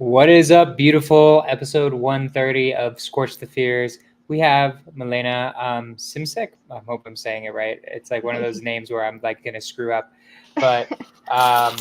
What is up, beautiful? Episode 130 of Skorch the Fears. We have Milena Simsic. I hope I'm saying it right. It's like one of those names where I'm like going to screw up. But um,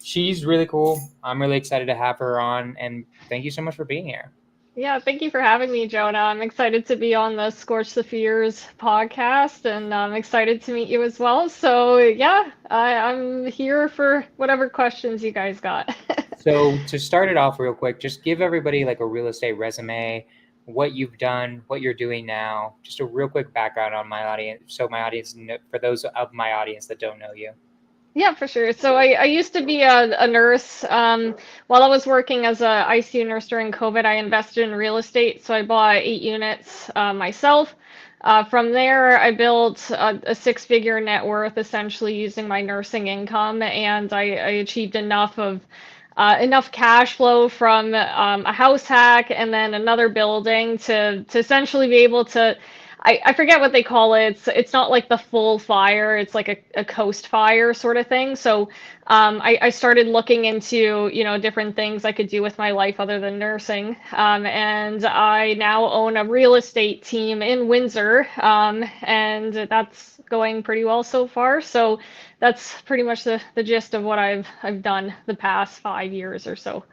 she's really cool. I'm really excited to have her on. And thank you so much for being here. Yeah, thank you for having me, Jonah. I'm excited to be on the Scorch the Fears podcast, and I'm excited to meet you as well. So, yeah, I'm here for whatever questions you guys got. So to start it off real quick, just give everybody like a real estate resume, what you've done, what you're doing now, just a real quick background on my audience. So my audience, for those of my audience that don't know you. Yeah, for sure. So I used to be a nurse. While I was working as a ICU nurse during COVID, I invested in real estate. So I bought 8 units myself. From there, I built a six-figure net worth essentially using my nursing income, and I achieved enough cash flow from a house hack and then another building to essentially be able to. I forget what they call it. It's not like the full fire. It's like a coast fire sort of thing. So I started looking into, different things I could do with my life other than nursing. And I now own a real estate team in Windsor, and that's going pretty well so far. So that's pretty much the gist of what I've done the past 5 years or so.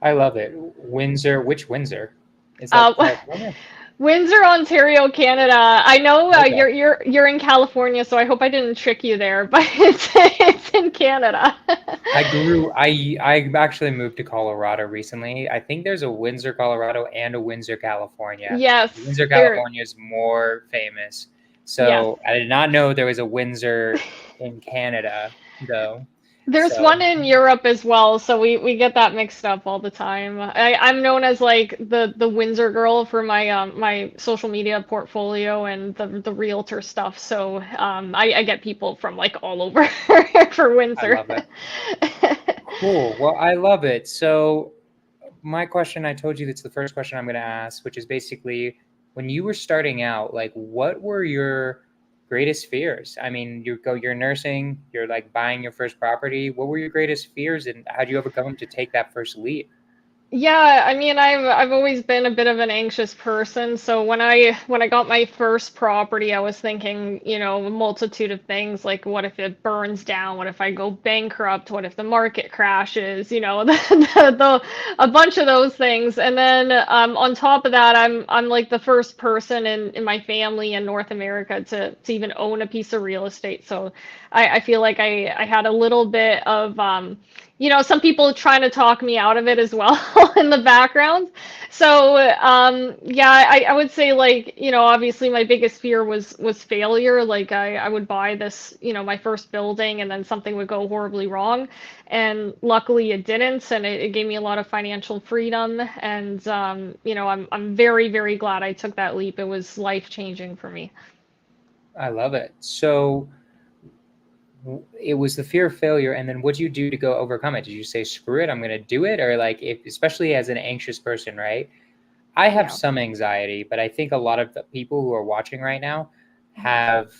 I love it. Windsor, which Windsor? Is that Uh, California? Windsor, Ontario, Canada. I know Okay. you're in California, so I hope I didn't trick you there, but it's in Canada. I actually moved to Colorado recently. I think there's a Windsor, Colorado and a Windsor, California. Yes, Windsor, there. California is more famous. Yes. So I did not know there was a Windsor in Canada though. There's So one in Europe as well, so we get that mixed up all the time. I'm known as like the Windsor girl for my social media portfolio and the realtor stuff. So I get people from like all over for I Windsor. love it. Cool. Well, I love it. So my question, I told you that's the first question I'm going to ask, which is basically when you were starting out, like what were your greatest fears? I mean, you're nursing, you're like buying your first property. What were your greatest fears and how did you overcome them to take that first leap? Yeah, I mean, I've always been a bit of an anxious person, so when I got my first property, I was thinking, a multitude of things like what if it burns down? What if I go bankrupt? What if the market crashes? A bunch of those things. And then on top of that, I'm like the first person in my family in North America to even own a piece of real estate. So I feel like I had a little bit of some people trying to talk me out of it as well in the background. So, yeah, I would say like, obviously my biggest fear was failure. Like I would buy this, my first building and then something would go horribly wrong. And luckily it didn't, and it gave me a lot of financial freedom. And I'm very, very glad I took that leap. It was life changing for me. I love it. So it was the fear of failure, and then what did you do to go overcome it? Did you say screw it, I'm going to do it? Or like if especially as an anxious person, right? I have Yeah. some anxiety, but I think a lot of the people who are watching right now have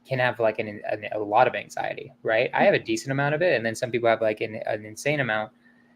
can have like a lot of anxiety, right? I have a decent amount of it, and then some people have like an insane amount.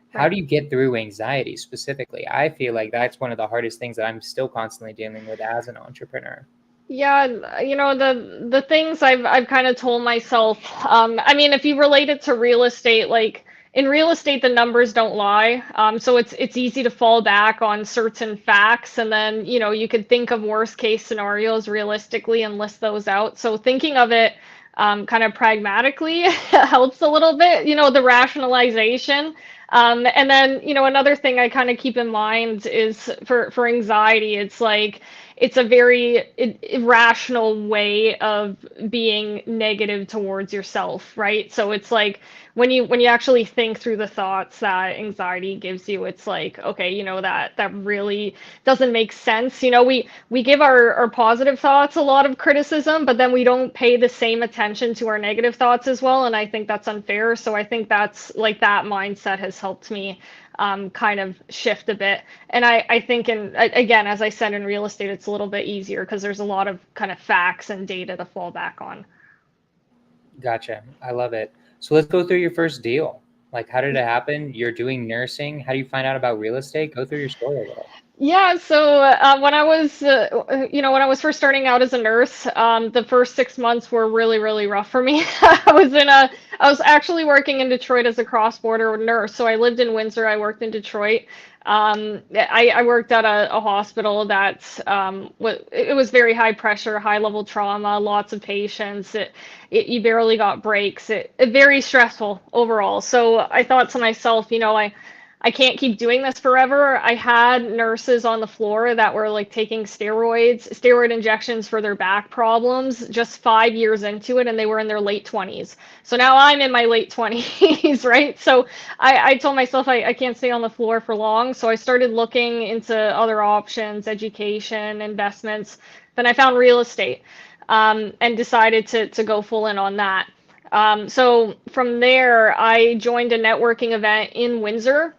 How Right. do you get through anxiety specifically? I feel like that's one of the hardest things that I'm still constantly dealing with as an entrepreneur. Yeah, the things I've kind of told myself. I mean, if you relate it to real estate, like in real estate, the numbers don't lie. So it's easy to fall back on certain facts, and then you could think of worst case scenarios realistically and list those out. So thinking of it kind of pragmatically helps a little bit. The rationalization. And then, another thing I kind of keep in mind is for anxiety, it's like it's a very irrational way of being negative towards yourself, right? So it's like when you actually think through the thoughts that anxiety gives you, it's like, okay, that really doesn't make sense. We give our positive thoughts a lot of criticism, but then we don't pay the same attention to our negative thoughts as well, and I think that's unfair. So I think that's like that mindset has helped me kind of shift a bit. And I think again, as I said, in real estate, it's a little bit easier because there's a lot of kind of facts and data to fall back on. Gotcha. I love it. So let's go through your first deal. Like, how did it happen? You're doing nursing. How do you find out about real estate? Go through your story a little. Yeah, so when I was, when I was first starting out as a nurse, the first 6 months were really, really rough for me. I was actually working in Detroit as a cross-border nurse. So I lived in Windsor, I worked in Detroit. I worked at a hospital that it was very high pressure, high level trauma, lots of patients. You barely got breaks. It very stressful overall. So I thought to myself, I can't keep doing this forever. I had nurses on the floor that were like taking steroid injections for their back problems just 5 years into it, and they were in their late 20s. So now I'm in my late 20s, right? So I told myself I can't stay on the floor for long. So I started looking into other options, education, investments. Then I found real estate, and decided to go full in on that. So from there, I joined a networking event in Windsor.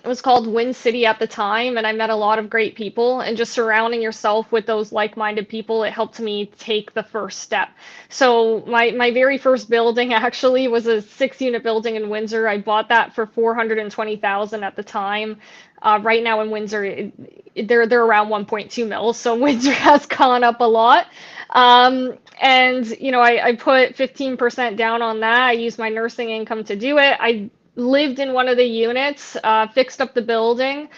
It was called Win City at the time, and I met a lot of great people. And just surrounding yourself with those like-minded people, it helped me take the first step. So my very first building actually was a 6-unit building in Windsor. I bought that for 420,000 at the time. Right now in Windsor, they're around 1.2 mils, so Windsor has gone up a lot. And I put 15% down on that. I used my nursing income to do it. I lived in one of the units, fixed up the building,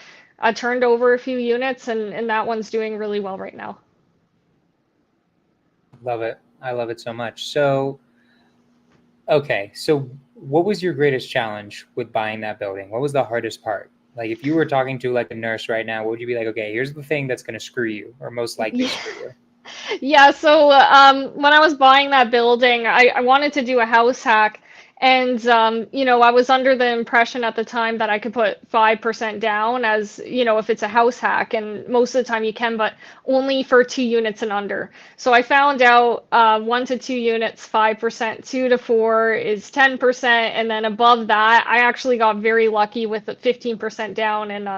turned over a few units, and that one's doing really well right now. Love it. I love it so much. So, okay. So, what was your greatest challenge with buying that building? What was the hardest part? Like, if you were talking to like a nurse right now, what would you be like, okay, here's the thing that's going to screw you, or most likely Yeah. screw you? Yeah, so when I was buying that building, I wanted to do a house hack. And, I was under the impression at the time that I could put 5% down as, if it's a house hack. And most of the time you can, but only for 2 units and under. So I found out 1 to 2 units, 5%, 2 to 4 is 10%. And then above that, I actually got very lucky with the 15% down. And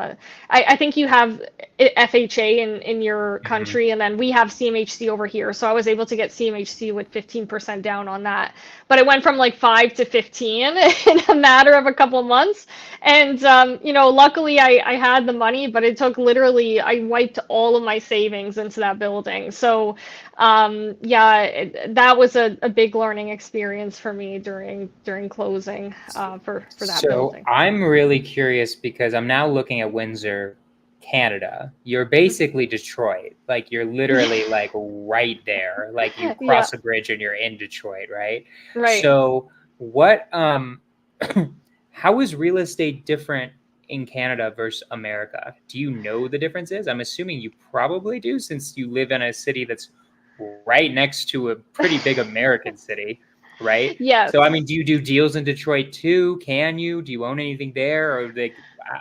I think you have FHA in your Mm-hmm. country, and then we have CMHC over here. So I was able to get CMHC with 15% down on that. But it went from like 5 to 15 in a matter of a couple months. And, luckily I had the money, but it took literally, I wiped all of my savings into that building. So, yeah, that was a big learning experience for me during closing for that So, building. I'm really curious because I'm now looking at Windsor, Canada. You're basically Detroit. Like, you're literally like right there. Like, you Yeah, cross a bridge and you're in Detroit, right? right. So, what how is real estate different in Canada versus America? Do you know the differences? I'm assuming you probably do since you live in a city that's right next to a pretty big American city, right? So, I mean, Yes. do you do deals in Detroit too? Can you? Do you own anything there, or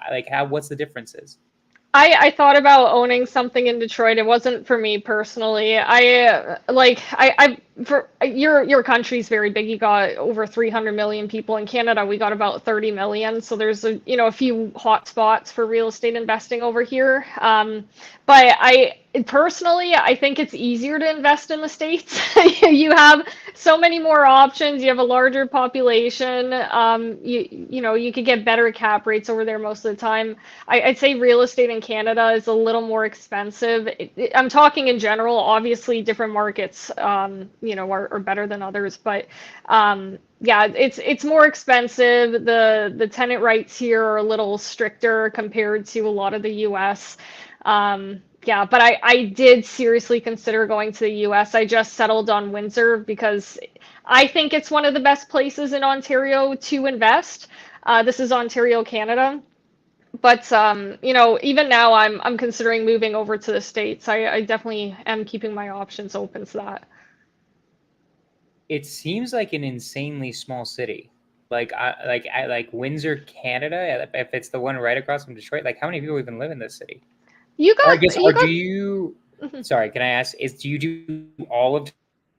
like how? What's the differences? I thought about owning something in Detroit. It wasn't for me personally. I for your country's very big. You got over 300 million people. In Canada, we got about 30 million. So there's a few hot spots for real estate investing over here. But personally, I think it's easier to invest in the States. You have so many more options. You have a larger population. You could get better cap rates over there most of the time. I'd say real estate in Canada is a little more expensive. I'm talking in general. Obviously, different markets, are better than others, but yeah, it's more expensive. The tenant rights here are a little stricter compared to a lot of the U.S. Yeah, but I did seriously consider going to the US. I just settled on Windsor because I think it's one of the best places in Ontario to invest. This is Ontario, Canada. But even now I'm considering moving over to the States. I definitely am keeping my options open to that. It seems like an insanely small city. Like Windsor, Canada. If it's the one right across from Detroit, like how many people even live in this city? You Or I guess, got you or do got you? Sorry, can I ask? Do you do all of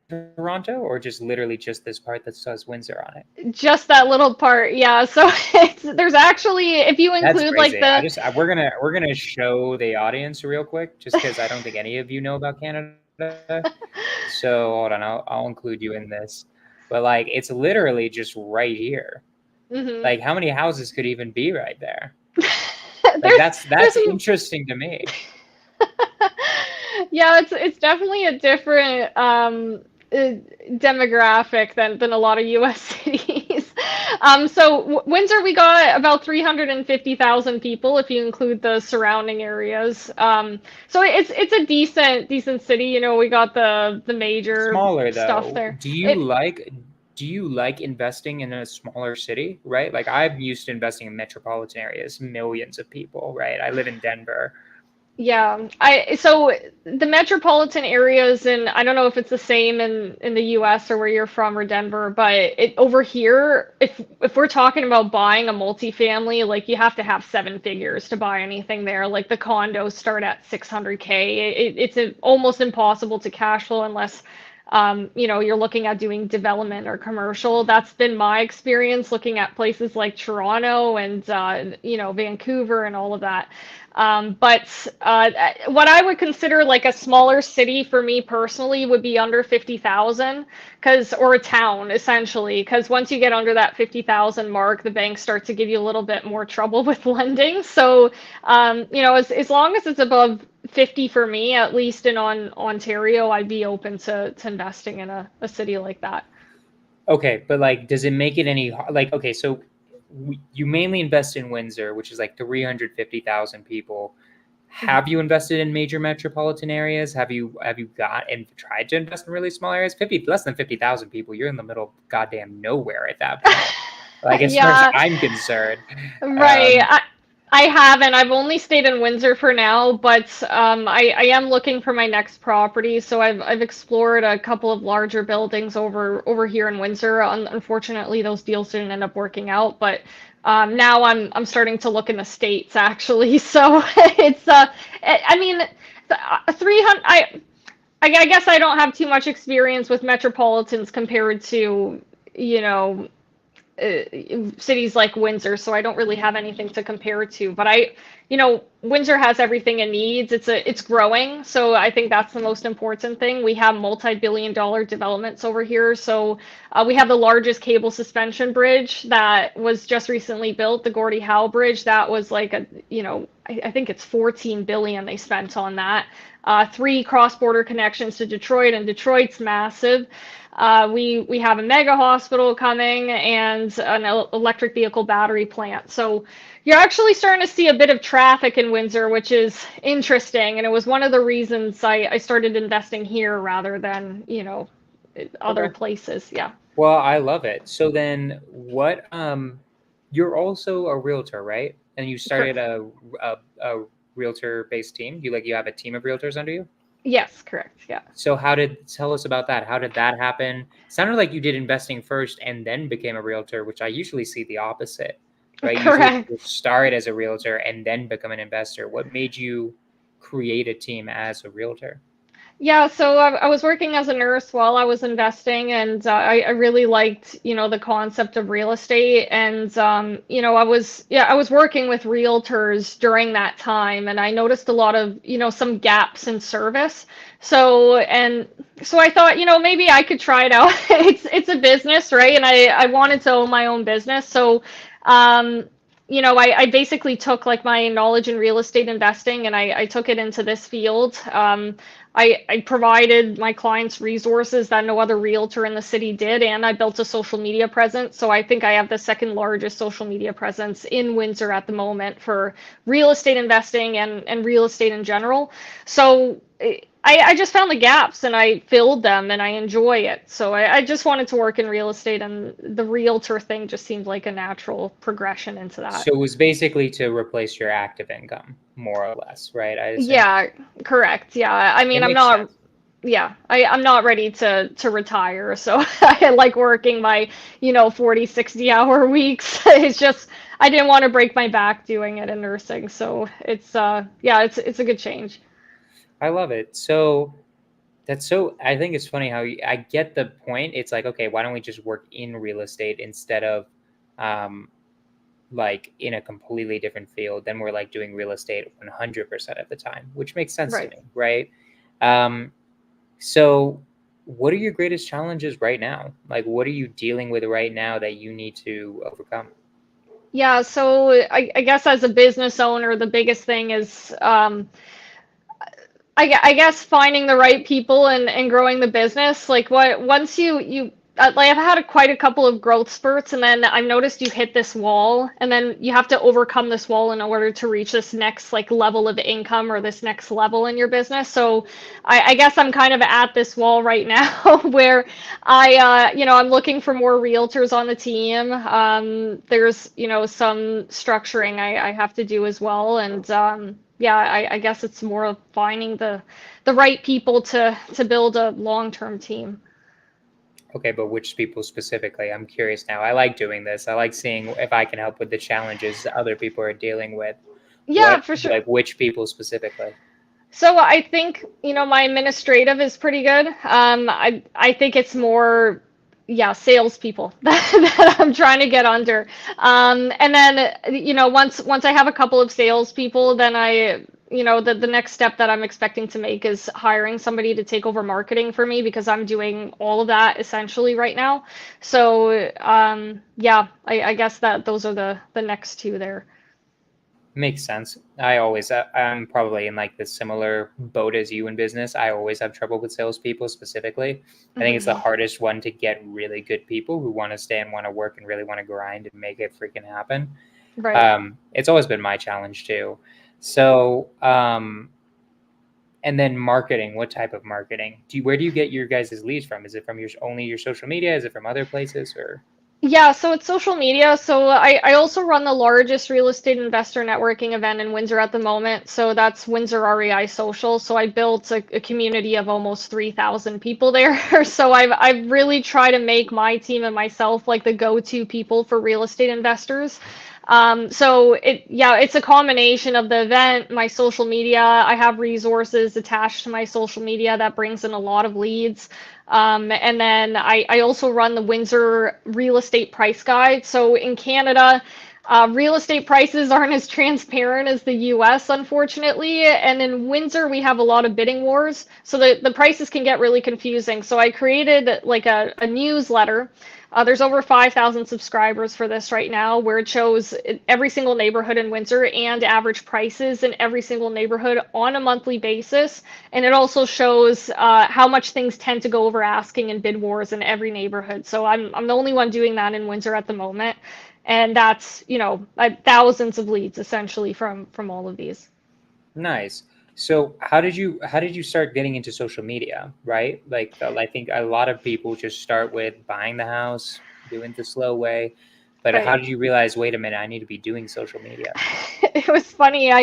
Toronto, or just literally just this part that says Windsor on it? just that little part. Yeah, so there's actually, if you That's include like crazy. the We're gonna show the audience real quick, just because I don't think any of you know about Canada. So hold on, I'll include you in this. But like, it's literally just right here. Mhm. Like, how many houses could even be right there? Like, there's that's interesting to me. yeah, it's definitely a different demographic than a lot of U.S. cities. So Windsor, we got about 350,000 people if you include the surrounding areas. So it's a decent city. You know, we got the major Smaller stuff though. there. It Do you like investing in a smaller city, right? Like, I'm used to investing in metropolitan areas, millions of people, right? I live in Denver. Yeah, I so the metropolitan areas, and I don't know if it's the same in the US or where you're from or Denver, but it over here, if we're talking about buying a multifamily, like you have to have seven figures to buy anything there. Like the condos start at 600K. Almost impossible to cash flow unless you know, you're looking at doing development or commercial. That's been my experience looking at places like Toronto and you know, Vancouver and all of that. But what I would consider like a smaller city for me personally would be under 50,000, because or a town essentially, because once you get under that 50,000 mark, the banks start to give you a little bit more trouble with lending. So, you know, as long as it's above 50 for me, at least in Ontario, I'd be open to investing in a city like that. Okay, but like, does it make it any like? Okay, so you mainly invest in Windsor, which is like 350,000 people. Mhm. Have you invested in major metropolitan areas? Have you got and tried to invest in really small areas? 50 less than 50,000 people, you're in the middle of goddamn nowhere at that point. Like, as far as Yeah, I'm concerned. right. Um, I haven't. I've only stayed in Windsor for now, but I am looking for my next property. So I've explored a couple of larger buildings over here in Windsor. Unfortunately, those deals didn't end up working out, but now I'm starting to look in the States actually. So it's I mean, 300. I guess I don't have too much experience with metropolitans compared to, you know, uh, cities like Windsor, so I don't really have anything to compare to. But you know, Windsor has everything it needs. It's growing, so I think that's the most important thing. We have multi-billion-dollar developments over here. So we have the largest cable suspension bridge that was just recently built, the Gordie Howe Bridge. That was like a, you know, I think it's 14 billion they spent on that. Three cross-border connections to Detroit, and Detroit's massive. We have a mega hospital coming and an electric vehicle battery plant. So you're actually starting to see a bit of traffic in Windsor, which is interesting. And it was one of the reasons I started investing here rather than, you know, other okay. places. Yeah. Well, I love it. So then what you're also a realtor, right? And you started a realtor based team. You have a team of realtors under you? Yes, correct. Yeah. So tell us about that. How did that happen? Sounded like you did investing first and then became a realtor, which I usually see the opposite, right? Usually Correct. people start as a realtor and then become an investor. What made you create a team as a realtor? Yeah, so I was working as a nurse while I was investing, and I really liked, you know, the concept of real estate. And you know, I was working with realtors during that time, and I noticed a lot of, you know, some gaps in service. So I thought, you know, maybe I could try it out. It's a business, right? And I wanted to own my own business, so. Um, you know, I basically took like my knowledge in real estate investing and I took it into this field. I provided my clients resources that no other realtor in the city did, and I built a social media presence. So I think I have the second largest social media presence in Windsor at the moment for real estate investing and real estate in general. So I just found the gaps and I filled them and I enjoy it. So I just wanted to work in real estate, and the realtor thing just seemed like a natural progression into that. So it was basically to replace your active income, more or less, right? I assume. Yeah, correct. Yeah. I It mean, makes sense. I'm not ready to retire, so I like working my, you know, 40, 60 hour weeks. It's just I didn't want to break my back doing it in nursing, so it's yeah, it's a good change. I love it. So I think it's funny how I get the point. It's like, okay, why don't we just work in real estate instead of um, like in a completely different field? Then we're like doing real estate 100% of the time, which makes sense to Right. me, right? Um, so what are your greatest challenges right now? Like, what are you dealing with right now that you need to overcome? Yeah, so I guess as a business owner, the biggest thing is I guess finding the right people and growing the business. Like what once you like I've had quite a couple of growth spurts, and then I've noticed you hit this wall, and then you have to overcome this wall in order to reach this next like level of income or this next level in your business. So I guess I'm kind of at this wall right now where I'm looking for more realtors on the team. There's some structuring I have to do as well, and yeah, I guess it's more of finding the right people to build a long-term team. Okay, but which people specifically? I'm curious now. I like doing this. I like seeing if I can help with the challenges other people are dealing with. Yeah, What, for sure. like, which people specifically? So I think, my administrative is pretty good. I think it's more, yeah, salespeople that I'm trying to get under. And then, once I have a couple of salespeople, then the next step that I'm expecting to make is hiring somebody to take over marketing for me because I'm doing all of that essentially right now. So, yeah, I guess that those are the next two there. Makes sense. I'm probably in like the similar boat as you in business. I always have trouble with salespeople specifically. I think it's the Hmm. hardest one to get really good people who want to stay and want to work and really want to grind and make it freaking happen. Right. It's always been my challenge too. So, and then marketing, what type of marketing? Where do you get your guys' leads from? Is it from only your social media? Is it from other places or? Yeah, so it's social media. So I also run the largest real estate investor networking event in Windsor at the moment. So that's Windsor REI Social. So I built a community of almost 3,000 people there. So I've really tried to make my team and myself like the go-to people for real estate investors. So it's a combination of the event, my social media. I have resources attached to my social media that brings in a lot of leads. And then I also run the Windsor real estate price guide. So in Canada, real estate prices aren't as transparent as the US, unfortunately. And in Windsor, we have a lot of bidding wars. So the prices can get really confusing. So I created like a newsletter. There's over 5,000 subscribers for this right now, where it shows every single neighborhood in Windsor and average prices in every single neighborhood on a monthly basis. And it also shows how much things tend to go over asking in bid wars in every neighborhood. So I'm the only one doing that in Windsor at the moment. And that's, thousands of leads essentially from all of these. Nice. So how did you start getting into social media, right? Like I think a lot of people just start with buying the house, doing it the slow way. But how Right. did you realize, wait a minute, I need to be doing social media? It was funny. I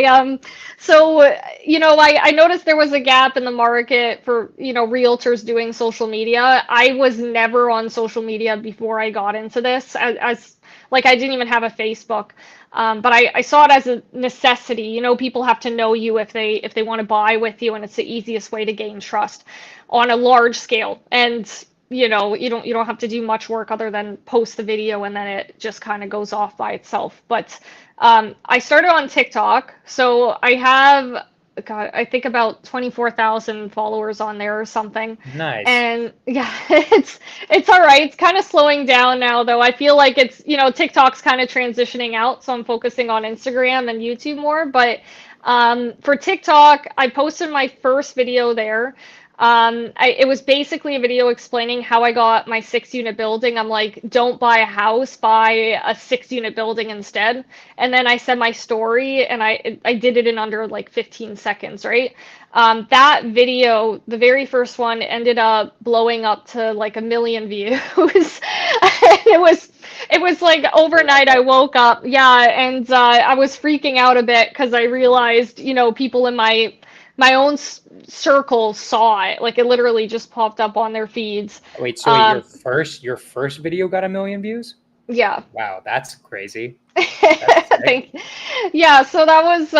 noticed there was a gap in the market for, realtors doing social media. I was never on social media before I got into this, as like I didn't even have a Facebook. But I saw it as a necessity. People have to know you if they want to buy with you, and it's the easiest way to gain trust on a large scale. And you don't have to do much work other than post the video, and then it just kind of goes off by itself. But I started on TikTok, so I have, God, I think about 24,000 followers on there or something. Nice. And yeah, it's all right. It's kind of slowing down now, though. I feel like TikTok's kind of transitioning out, so I'm focusing on Instagram and YouTube more. But for TikTok, I posted my first video there. It was basically a video explaining how I got my 6 unit building. I'm like, don't buy a house, buy a 6 unit building instead. And then I said my story, and I did it in under like 15 seconds, right? That video, the very first one, ended up blowing up to like 1 million views. It was like overnight I woke up, yeah, and I was freaking out a bit because I realized, people in my own circle saw it. Like it literally just popped up on their feeds. Wait, so your Um, first video got 1 million views? yeah. Wow, that's crazy. That's sick. Thank Yeah, so that was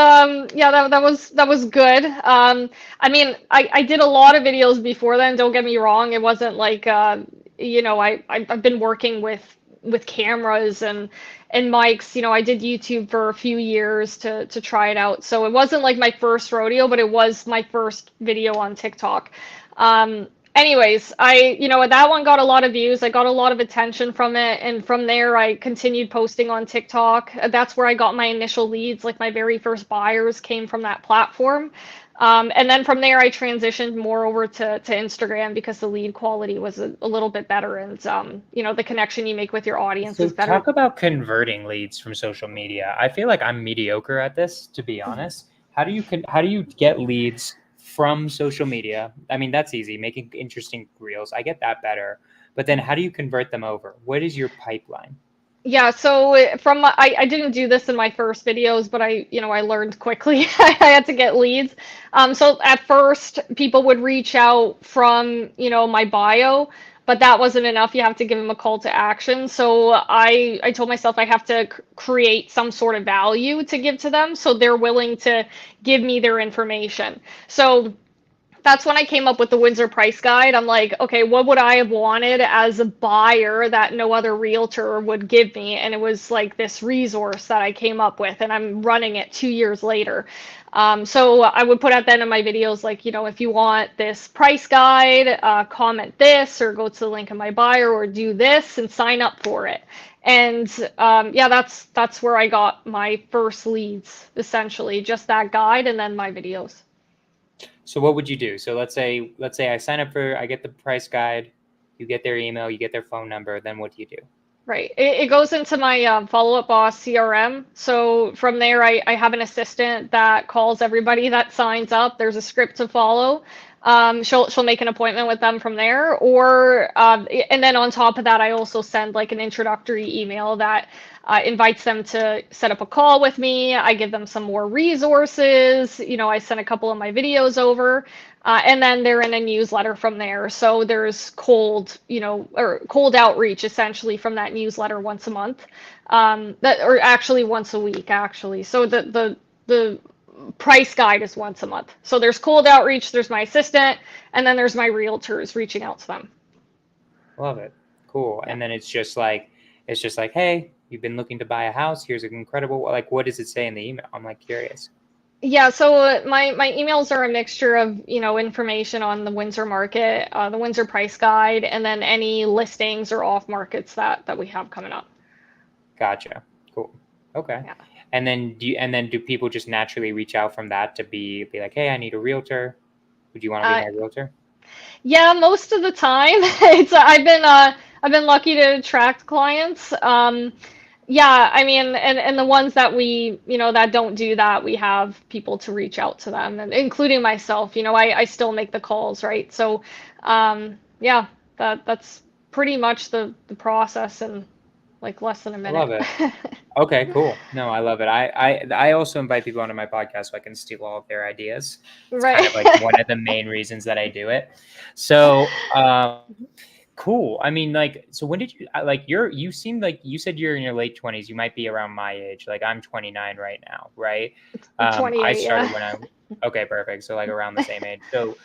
good. I mean, I did a lot of videos before then, don't get me wrong. It wasn't like I've been working with cameras and mics. I did YouTube for a few years to try it out. So it wasn't like my first rodeo, but it was my first video on TikTok. anyways, that one got a lot of views. I got a lot of attention from it. And from there, I continued posting on TikTok. That's where I got my initial leads. Like my very first buyers came from that platform. And then from there, I transitioned more over to Instagram because the lead quality was a little bit better. And, the connection you make with your audience So is better. talk about converting leads from social media. I feel like I'm mediocre at this, to be honest. How do you get leads from social media? I mean, that's easy, making interesting reels. I get that better. But then how do you convert them over? What is your pipeline? Yeah, so I didn't do this in my first videos, but I learned quickly. I had to get leads. So at first, people would reach out from, my bio, but that wasn't enough. You have to give them a call to action. So I told myself I have to create some sort of value to give to them, so they're willing to give me their information. So that's when I came up with the Windsor price guide. I'm like, okay, what would I have wanted as a buyer that no other realtor would give me? And it was like this resource that I came up with, and I'm running it 2 years later. So I would put at the end of my videos, like, if you want this price guide, comment this, or go to the link in my bio, or do this and sign up for it. And yeah, that's where I got my first leads, essentially, just that guide and then my videos. So what would you do? So let's say I get the price guide, you get their email, you get their phone number, then what do you do? Right. It goes into my follow-up boss CRM. So from there, I have an assistant that calls everybody that signs up. There's a script to follow. She'll make an appointment with them from there, and then on top of that, I also send like an introductory email that invites them to set up a call with me. I give them some more resources. I send a couple of my videos over. And then they're in a newsletter from there. So there's cold outreach essentially from that newsletter once a month, or actually once a week, actually. So the price guide is once a month. So there's cold outreach, there's my assistant, and then there's my realtors reaching out to them. Love it. Cool. Yeah. And then it's just like, hey, you've been looking to buy a house. Here's an incredible, like, what does it say in the email? I'm like curious. Yeah, so my emails are a mixture of, information on the Windsor market, the Windsor price guide, and then any listings or off markets that we have coming up. Gotcha. Cool. Okay. Yeah. And then do people just naturally reach out from that to be like, hey, I need a realtor. Would you want to be my realtor? Yeah, most of the time. I've been lucky to attract clients. Yeah, I mean, and the ones that we, that don't do that, we have people to reach out to them, and including myself. I still make the calls, right? So, yeah, that's pretty much the process in like less than a minute. I love it. Okay, cool. No, I love it. I also invite people onto my podcast so I can steal all of their ideas. It's right. kind of like one of the main reasons that I do it. So, cool. I mean, like, so when did you you seem like you said you're in your late 20s. You might be around my age. Like I'm 29 right now, right? 28, I started okay, perfect. So like around the same age. So,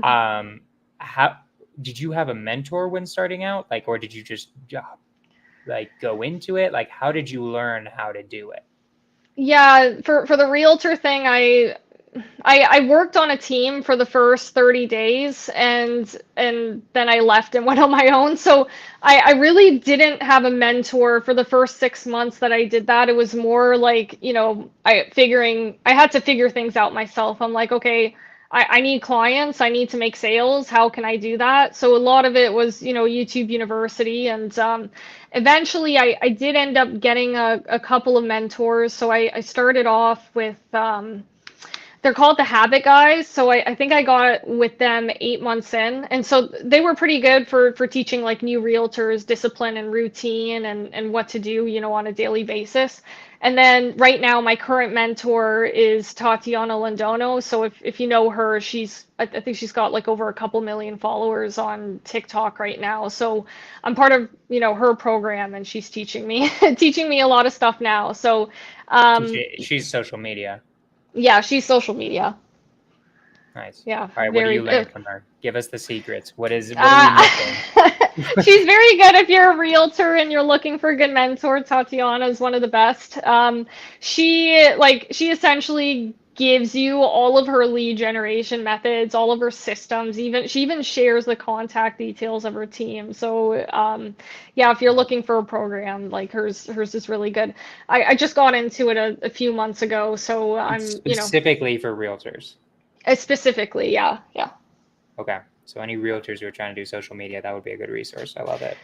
how did you have a mentor when starting out? Like, or did you just go into it? Like, how did you learn how to do it? Yeah, for the realtor thing, I worked on a team for the first 30 days and then I left and went on my own. So I really didn't have a mentor for the first 6 months that I did that. It was more like, I had to figure things out myself. I'm like, okay, I need clients, I need to make sales. How can I do that? So a lot of it was, YouTube University, and eventually I did end up getting a couple of mentors. So I started off with they're called the Habit Guys. So I think I got with them 8 months in. And so they were pretty good for teaching like new realtors discipline and routine and what to do, on a daily basis. And then right now, my current mentor is Tatiana Londono. So if you know her, I think she's got like over a couple million followers on TikTok right now. So I'm part of, her program, and she's teaching me a lot of stuff now. So she's social media. Yeah, she's social media. Nice. Yeah. All right, what do you learn from her? Give us the secrets. What are we missing? She's very good if you're a realtor and you're looking for a good mentor. Tatiana is one of the best. She essentially gives you all of her lead generation methods, all of her systems. Even she even shares the contact details of her team. So yeah, if you're looking for a program, like hers is really good. I just got into it a few months ago, so It's I'm, specifically for realtors. specifically, yeah, yeah. Okay. So any realtors who are trying to do social media, that would be a good resource. I love it.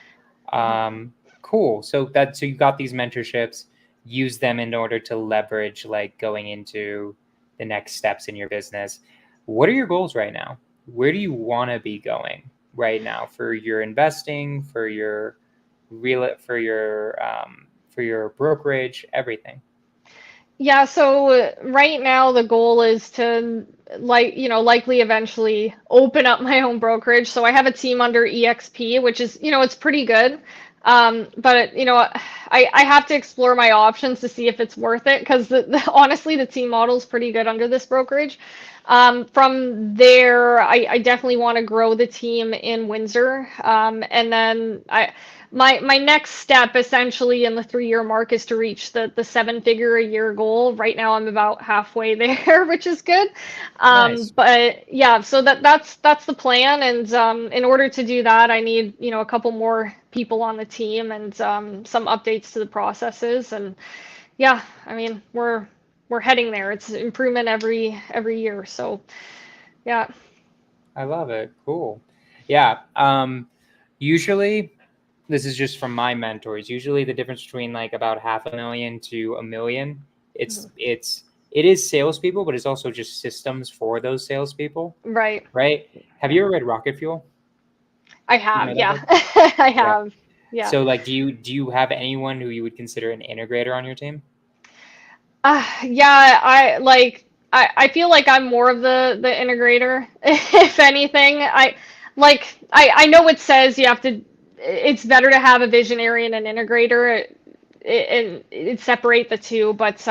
Mhm. Cool. So you got these mentorships, use them in order to leverage like going into the next steps in your business. What are your goals right now? Where do you want to be going right now for your investing, for your for your brokerage, everything? Yeah, so right now the goal is to likely eventually open up my own brokerage. So I have a team under EXP, which is, it's pretty good. But I have to explore my options to see if it's worth it because honestly the team model is pretty good under this brokerage. From there, I definitely want to grow the team in Windsor. And then my next step essentially in the 3-year mark is to reach the 7-figure a year goal. Right now I'm about halfway there, which is good. Nice. But yeah, so that's the plan. And in order to do that, I need, a couple more people on the team and some updates to the processes. And yeah, I mean, we're heading there. It's improvement every year. So yeah. I love it. Cool. Yeah. Usually this is just from my mentors. Usually the difference between like about 500,000 to 1 million, Mhm. it is salespeople, but it's also just systems for those salespeople, Right. right? Have you ever read Rocket Fuel? I You have, know that yeah. book? I Yeah. have. Yeah. So like do you have anyone who you would consider an integrator on your team? Yeah, I feel like I'm more of the integrator, if anything. I know it says you have to it's better to have a visionary and an integrator and it separate the two, but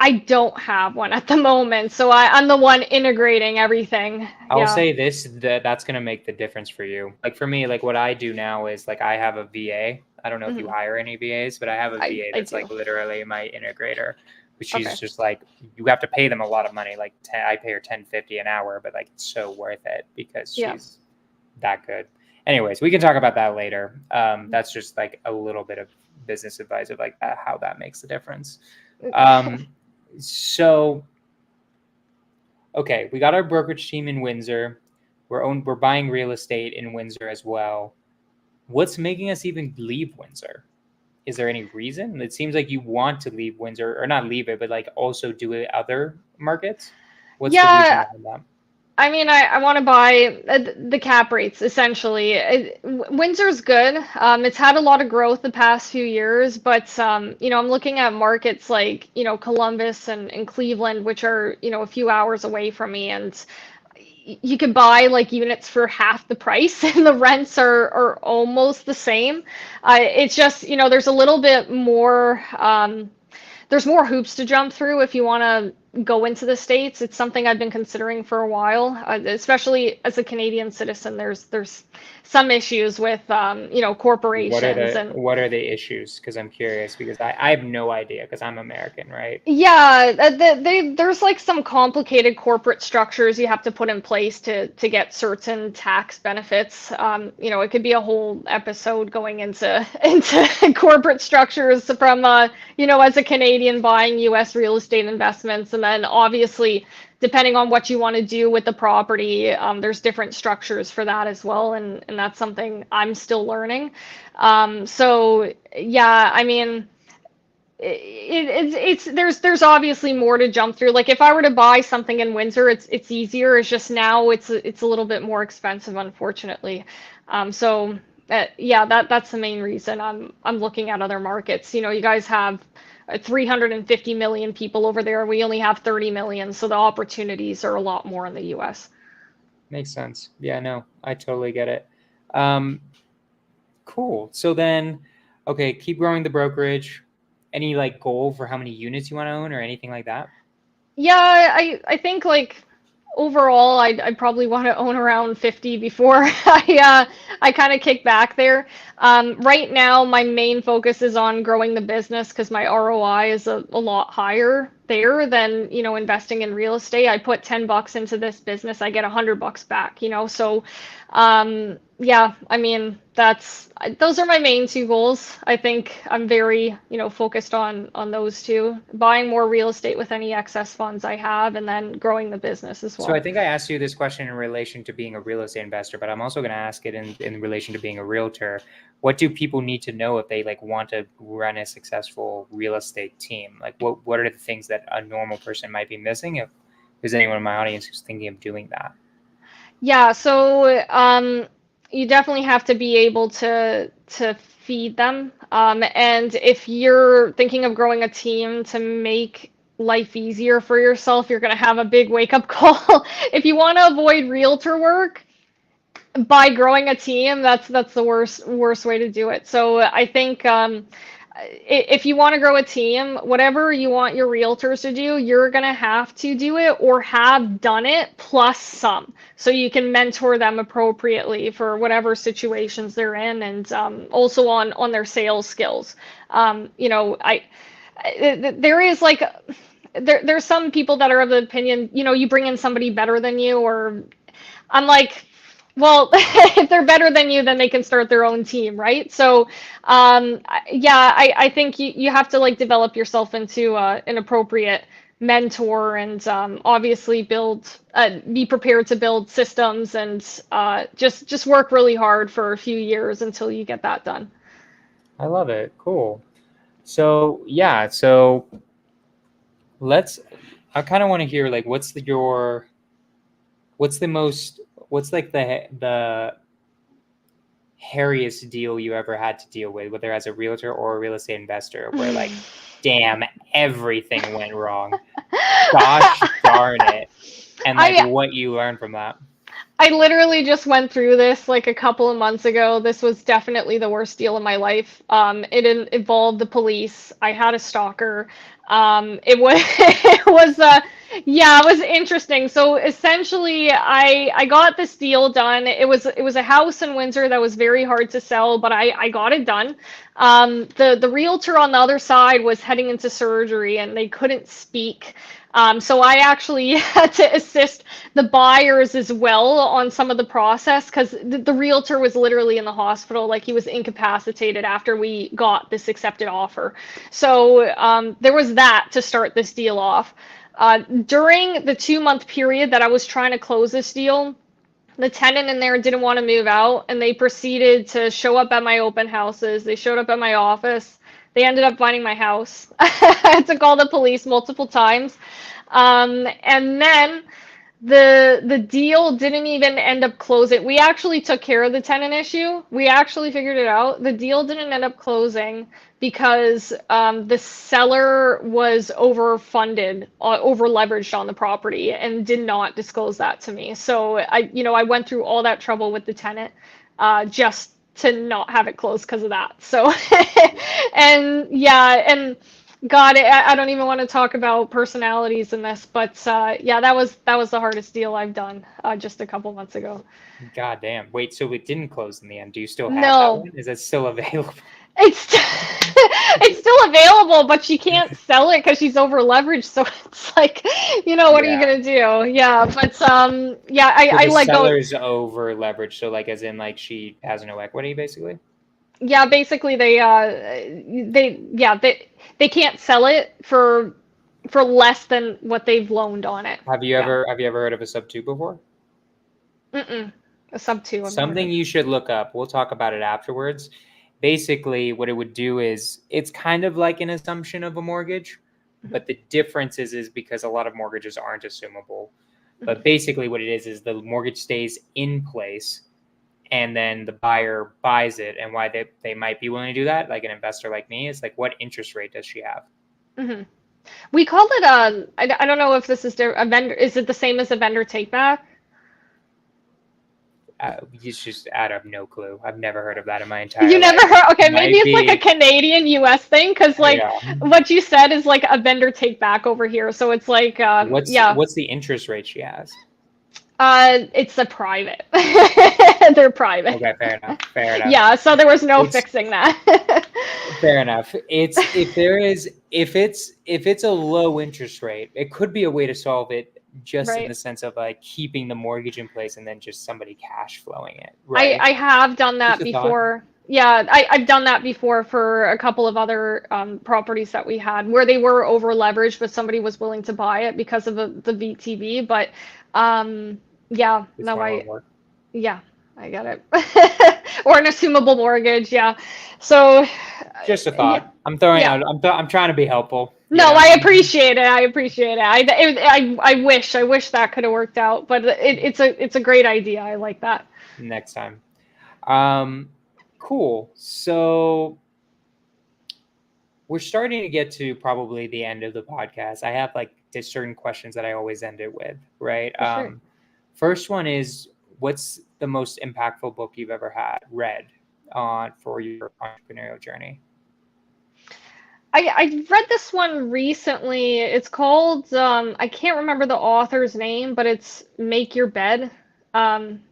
I don't have one at the moment, so I'm the one integrating everything. I'll Yeah. say this, that's going to make the difference for you. Like for me, like what I do now is like I have a VA. I don't know if you Mhm. hire any VAs, but I have a VA I that's do. like literally my integrator. But Okay. she's just like you have to pay them a lot of money. Like I pay her 10.50 an hour, but like it's so worth it because Yeah. she's that good. Anyways, we can talk about that later. That's just like a little bit of business advice of like how that makes the difference. So okay, we got our brokerage team in Windsor. We're buying real estate in Windsor as well. What's making us even leave Windsor? Is there any reason? It seems like you want to leave Windsor, or not leave it, but like also do it other markets. What's the reason Yeah, behind that? I mean, I want to buy the cap rates essentially. Windsor's good. It's had a lot of growth the past few years, but I'm looking at markets like, Columbus and Cleveland, which are, a few hours away from me, and you could buy like units for half the price, and the rents are almost the same. It's just, there's a little bit more. There's more hoops to jump through if you want to go into the States. It's something I've been considering for a while, especially as a Canadian citizen. There's some issues with corporations and What are the issues? Because I'm curious because I have no idea because I'm American, right? yeah, there's like some complicated corporate structures you have to put in place to get certain tax benefits. It could be a whole episode going into into corporate structures from as a Canadian buying U.S. real estate investments, and then obviously depending on what you want to do with the property, there's different structures for that as well, and that's something I'm still learning. So yeah, I mean it's there's obviously more to jump through. Like if I were to buy something in Windsor, it's easier. It's just now it's a little bit more expensive, unfortunately. So yeah, that's the main reason I'm looking at other markets. You guys have 350 million people over there. We only have 30 million, so the opportunities are a lot more in the U.S. Makes sense. Yeah, no, I totally get it. Um, cool. So then, okay, keep growing the brokerage. Any like goal for how many units you want to own or anything like that? Yeah, I think like overall I'd probably want to own around 50 before I kind of kick back there. Right now my main focus is on growing the business because my ROI is a lot higher there than, investing in real estate. I put $10 into this business, I get $100 back, so yeah, I mean, those are my main two goals. I think I'm very, focused on those two, buying more real estate with any excess funds I have, and then growing the business as well. So I think I asked you this question in relation to being a real estate investor, but I'm also going to ask it in relation to being a realtor. What do people need to know if they like want to run a successful real estate team? Like what are the things that a normal person might be missing if there's anyone in my audience who's thinking of doing that? Yeah, so you definitely have to be able to feed them. And if you're thinking of growing a team to make life easier for yourself, you're going to have a big wake-up call. If you want to avoid realtor work by growing a team, that's the worst way to do it. So I think if you want to grow a team, whatever you want your realtors to do, you're going to have to do it or have done it plus some, so you can mentor them appropriately for whatever situations they're in, and also on their sales skills. There is like there's some people that are of the opinion, you bring in somebody better than you, or I'm like, well, if they're better than you, then they can start their own team, right? So, yeah, I think you have to like develop yourself into an appropriate mentor, and obviously be prepared to build systems, and just work really hard for a few years until you get that done. I love it. Cool. So yeah, so I kind of want to hear like what's like the hairiest deal you ever had to deal with, whether as a realtor or a real estate investor, where like, damn, everything went wrong. Gosh darn it. And like what you learned from that. I literally just went through this like a couple of months ago. This was definitely the worst deal of my life. It involved the police. I had a stalker. It was yeah, it was interesting. So essentially, I got this deal done. It was a house in Windsor that was very hard to sell, but I got it done. The realtor on the other side was heading into surgery, and they couldn't speak. So I actually had to assist the buyers as well on some of the process, because the realtor was literally in the hospital, like he was incapacitated after we got this accepted offer. So there was that to start this deal off. During the 2-month period that I was trying to close this deal, the tenant in there didn't want to move out, and they proceeded to show up at my open houses. They showed up at my office. They ended up finding my house. I had to call the police multiple times. And then the deal didn't even end up closing. We actually took care of the tenant issue. We actually figured it out. The deal didn't end up closing because the seller was overfunded, over-leveraged on the property, and did not disclose that to me. So I went through all that trouble with the tenant just to not have it closed because of that. So, and yeah, and God, I don't even want to talk about personalities in this, but yeah, that was the hardest deal I've done just a couple months ago. God damn. Wait, so it didn't close in the end. Do you still have No. that one? Is it still available? It's still available, but she can't sell it because she's over leveraged. So it's like, what are you gonna do? Yeah, but yeah, I the let go. Seller's over leveraged, so like as in like she has no equity, basically. Yeah, basically they can't sell it for less than what they've loaned on it. Have you ever heard of a sub 2 before? A sub 2. Something you should look up. We'll talk about it afterwards. Basically, what it would do is it's kind of like an assumption of a mortgage, but the difference is because a lot of mortgages aren't assumable. But basically what it is the mortgage stays in place, and then the buyer buys it. And why they might be willing to do that, like an investor like me, is like, what interest rate does she have? Mm-hmm. We called it I don't know if this is a vendor. Is it the same as a vendor take back? You just out of no clue. I've never heard of that in my entire You never life. heard? Okay, maybe it's like a Canadian US thing, because like what you said is like a vendor take back over here. So it's like what's the interest rate she has? It's a private. They're private. Okay, fair enough. Fair enough. Yeah, so there was no It's fixing that. fair enough. It's if it's a low interest rate, it could be a way to solve it just in Right. the sense of like keeping the mortgage in place and then just somebody cash flowing it, right? I have done Just that a thought. before. Yeah, I've done that before for a couple of other properties that we had where they were over leveraged, but somebody was willing to buy it because of the VTV. But yeah, This no, one would work. yeah, I get it. Or an assumable mortgage, yeah. So, Just a yeah, thought. I'm throwing yeah. out. I'm trying to be helpful. You No, know, I appreciate it. I appreciate it. I wish that could have worked out, but it's a great idea. I like that. next time. Cool. So we're starting to get to probably the end of the podcast. I have like just certain questions that I always end it with, right? For sure. First one is, what's the most impactful book you've ever read on for your entrepreneurial journey? I read this one recently. It's called I can't remember the author's name, but it's Make Your Bed.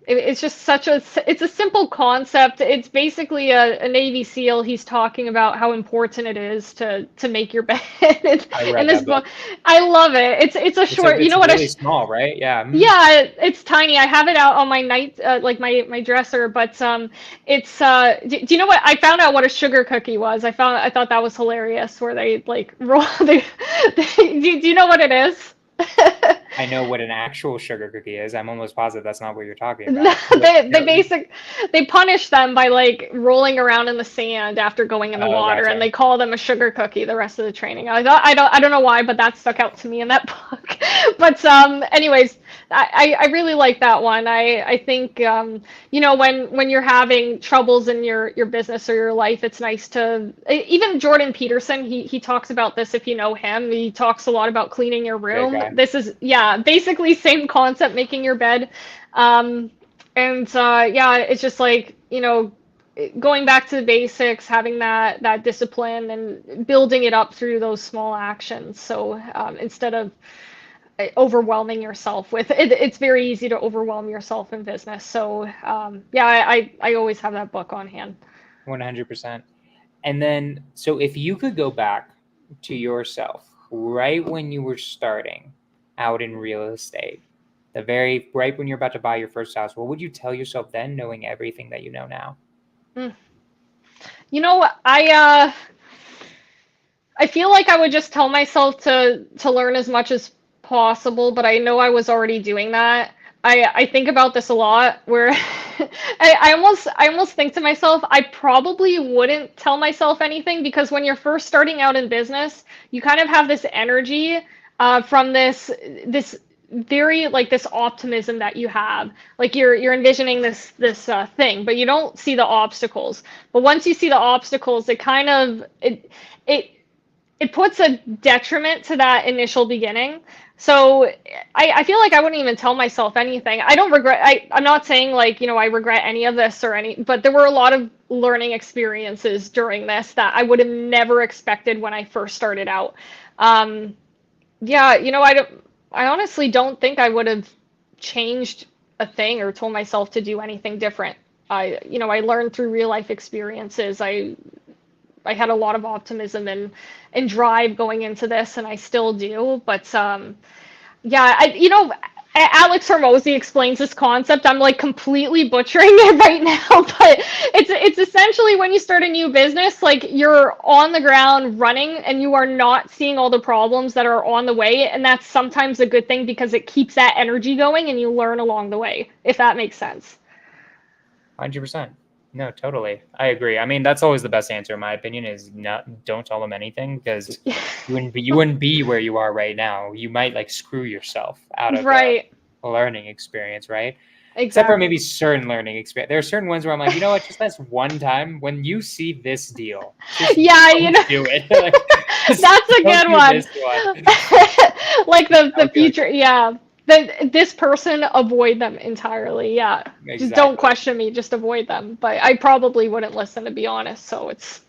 It's just it's a simple concept. It's basically a Navy SEAL. He's talking about how important it is to make your bed. I And read this that book. book, I love it. It's a short. You It's know what? really small, right? Yeah. Yeah, it's tiny. I have it out on my like my dresser, but it's do you know what I found out what a sugar cookie was? I thought that was hilarious where they like roll do you know what it is? I know what an actual sugar cookie is. I'm almost positive that's not what you're talking No, about. But they punish them by like rolling around in the sand after going in the water, gotcha. and they call them a sugar cookie the rest of the training. I don't know why, but that stuck out to me in that book. But anyways, I really like that one. I think you know when you're having troubles in your business or your life, it's nice to even Jordan Peterson. He talks about this if you know him. He talks a lot about cleaning your Great room. guy. This is yeah, basically same concept, making your bed. And yeah, it's just like, you know, going back to the basics, having that discipline and building it up through those small actions. So instead of overwhelming yourself with it, it's very easy to overwhelm yourself in business. So yeah, I always have that book on hand. 100%. And then, so if you could go back to yourself right when you were starting out in real estate, right when you're about to buy your first house, what would you tell yourself then, knowing everything that you know now? You know, I feel like I would just tell myself to learn as much as possible, but I know I was already doing that. I think about this a lot where I almost think to myself, I probably wouldn't tell myself anything because when you're first starting out in business, you kind of have this energy from this very like this optimism that you have. Like you're envisioning this thing, but you don't see the obstacles. But once you see the obstacles, it kind of it it puts a detriment to that initial beginning. So I feel like I wouldn't even tell myself anything. I don't regret, I'm not saying like, you know, I regret any of this or any, but there were a lot of learning experiences during this that I would have never expected when I first started out. Yeah, you know, I honestly don't think I would have changed a thing or told myself to do anything different. You know, I learned through real life experiences. I had a lot of optimism and drive going into this, and I still do. But yeah, you know, Alex Hormozy explains this concept. I'm like completely butchering it right now, but it's essentially when you start a new business, like you're on the ground running and you are not seeing all the problems that are on the way, and that's sometimes a good thing because it keeps that energy going and you learn along the way, if that makes sense. 100%. No, totally. I agree. I mean, that's always the best answer, in my opinion, is don't tell them anything because you wouldn't be where you are right now. You might like screw yourself out of Right. a learning experience, right? Exactly. Except for maybe certain learning experience. There are certain ones where I'm like, you know what, just that's one time when you see this deal. Yeah, you know, do it. Like, that's a good one. Like the future, yeah. This person, avoid them entirely. Yeah. Exactly. Just don't question me, just avoid them. But I probably wouldn't listen, to be honest. So it's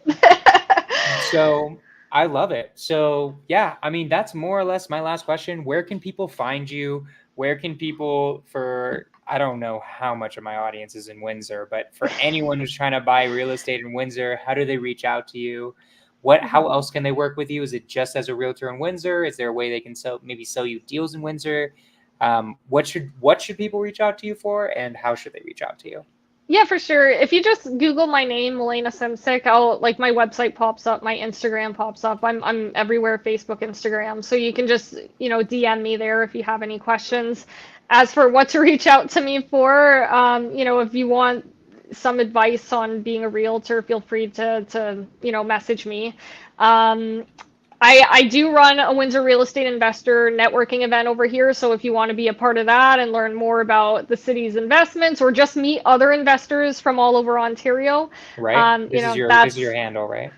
So I love it. So yeah, I mean, that's more or less my last question. Where can people find you? where can people, for, I don't know how much of my audience is in Windsor, but for anyone who's trying to buy real estate in Windsor, how do they reach out to you? How else can they work with you? Is it just as a realtor in Windsor? Is there a way they can sell you deals in Windsor? What should people reach out to you for, and how should they reach out to you? Yeah, for sure. If you just Google my name, Milena Simsic, I'll like my website pops up, my Instagram pops up. I'm everywhere, Facebook, Instagram. So you can just, DM me there if you have any questions. As for what to reach out to me for, if you want some advice on being a realtor, feel free to message me. I do run a Windsor real estate investor networking event over here. So if you want to be a part of that and learn more about the city's investments or just meet other investors from all over Ontario, Right. This is your handle, right?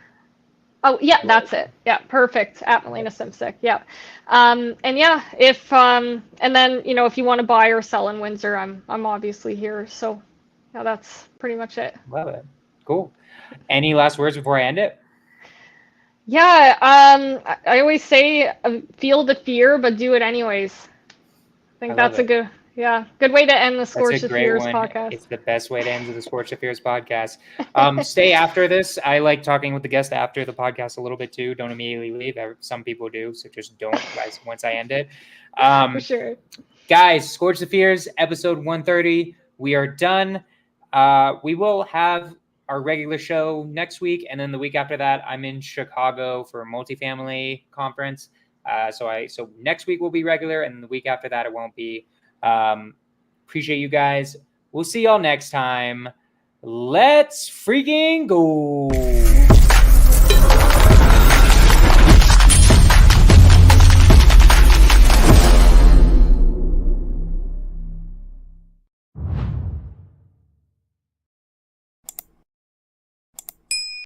Oh, yeah, that's it. Yeah, perfect. At Milena Simsic. Yeah. And yeah, and then, if you want to buy or sell in Windsor, I'm obviously here. So yeah, that's pretty much it. Love it. Cool. Any last words before I end it? Yeah, I always say feel the fear, but do it anyways. I think that's a good way to end the Skorch the Fears podcast. It's the best way to end the Skorch the Fears podcast. Stay after this. I like talking with the guest after the podcast a little bit too. Don't immediately leave. Some people do, so just don't, guys, once I end it. For sure. Guys, Skorch the Fears, episode 130. We are done. We will have our regular show next week, and then the week after that, I'm in Chicago for a multifamily conference. So next week will be regular, and the week after that it won't be. Appreciate you guys. We'll see y'all next time. Let's freaking go.